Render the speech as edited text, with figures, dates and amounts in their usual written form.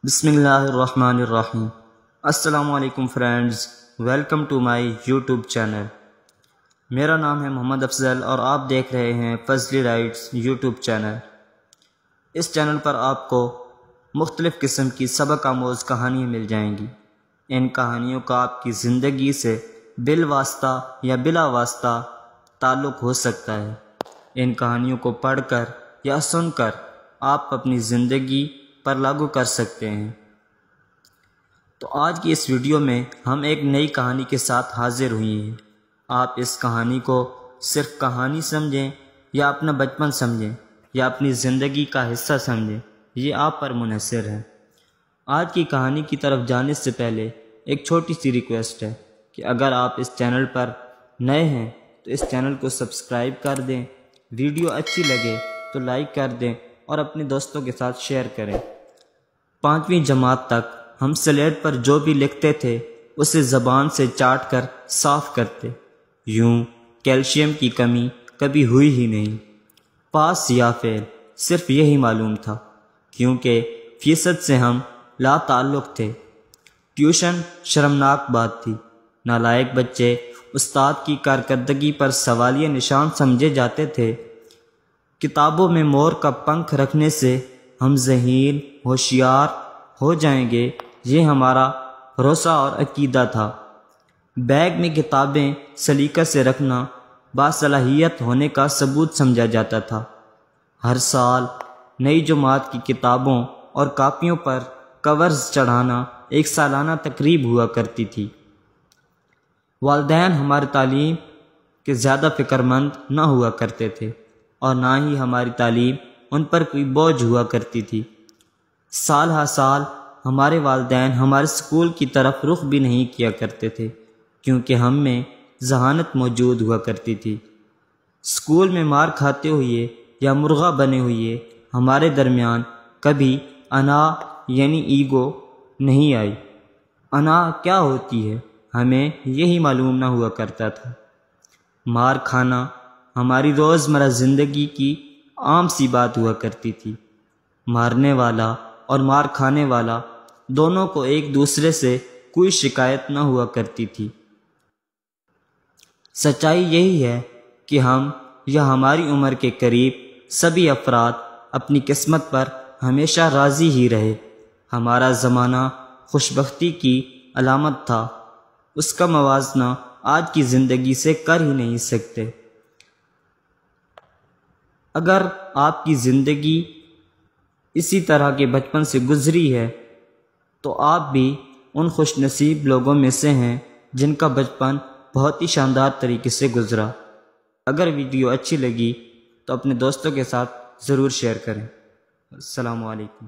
بسم اللہ الرحمن الرحیم۔ السلام علیکم friends, welcome to my YouTube channel. میرا نام ہے محمد افضل اور آپ دیکھ رہے ہیں فضلی رائٹس یوٹیوب چینل۔ اس چینل پر آپ کو مختلف قسم کی سبق آموز کہانیاں مل جائیں گی۔ ان کہانیوں کا آپ کی زندگی سے بالواسطہ یا بلا واسطہ تعلق ہو سکتا ہے۔ ان کہانیوں کو پڑھ کر یا سن کر آپ اپنی زندگی پر لاگو کر سکتے ہیں۔ تو آج کی اس ویڈیو میں ہم ایک نئی کہانی کے ساتھ حاضر ہوئے ہیں۔ آپ اس کہانی کو صرف کہانی سمجھیں یا اپنا بچپن سمجھیں یا اپنی زندگی کا حصہ سمجھیں، یہ آپ پر منحصر ہے۔ آج کی کہانی کی طرف جانے سے پہلے ایک چھوٹی سی ریکویسٹ ہے کہ اگر آپ اس چینل پر نئے ہیں تو اس چینل کو سبسکرائب کر دیں، ویڈیو اچھی لگے تو لائک کر دیں اور اپنے دوستوں کے ساتھ شیئر کریں۔ 5ویں جماعت تک ہم سلیٹ پر جو بھی لکھتے تھے اسے زبان سے چاٹ کر صاف کرتے، یوں کیلشیم کی کمی کبھی ہوئی ہی نہیں۔ پاس یا فیل صرف یہی معلوم تھا، کیونکہ فیصد سے ہم لا تعلق تھے۔ ٹیوشن شرمناک بات تھی۔ نالائق بچے استاد کی کارکردگی پر سوالیہ نشان سمجھے جاتے تھے۔ کتابوں میں مور کا پنکھ رکھنے سے ہم ذہین ہوشیار ہو جائیں گے، یہ ہمارا بھروسہ اور عقیدہ تھا۔ بیگ میں کتابیں سلیقہ سے رکھنا باصلاحیت ہونے کا ثبوت سمجھا جاتا تھا۔ ہر سال نئی جماعت کی کتابوں اور کاپیوں پر کورز چڑھانا ایک سالانہ تقریب ہوا کرتی تھی۔ والدین ہماری تعلیم کے زیادہ فکر مند نہ ہوا کرتے تھے اور نہ ہی ہماری تعلیم ان پر کوئی بوجھ ہوا کرتی تھی۔ سال ہر سال ہمارے والدین ہمارے اسکول کی طرف رخ بھی نہیں کیا کرتے تھے، کیونکہ ہم میں ذہانت موجود ہوا کرتی تھی۔ اسکول میں مار کھاتے ہوئے یا مرغا بنے ہوئے ہمارے درمیان کبھی انا یعنی ایگو نہیں آئی۔ انا کیا ہوتی ہے ہمیں یہی معلوم نہ ہوا کرتا تھا۔ مار کھانا ہماری روزمرہ زندگی کی عام سی بات ہوا کرتی تھی۔ مارنے والا اور مار کھانے والا دونوں کو ایک دوسرے سے کوئی شکایت نہ ہوا کرتی تھی۔ سچائی یہی ہے کہ ہم یا ہماری عمر کے قریب سبھی افراد اپنی قسمت پر ہمیشہ راضی ہی رہے۔ ہمارا زمانہ خوشبختی کی علامت تھا، اس کا موازنہ آج کی زندگی سے کر ہی نہیں سکتے۔ اگر آپ کی زندگی اسی طرح کے بچپن سے گزری ہے تو آپ بھی ان خوش نصیب لوگوں میں سے ہیں جن کا بچپن بہت ہی شاندار طریقے سے گزرا۔ اگر ویڈیو اچھی لگی تو اپنے دوستوں کے ساتھ ضرور شیئر کریں۔ السلام علیکم۔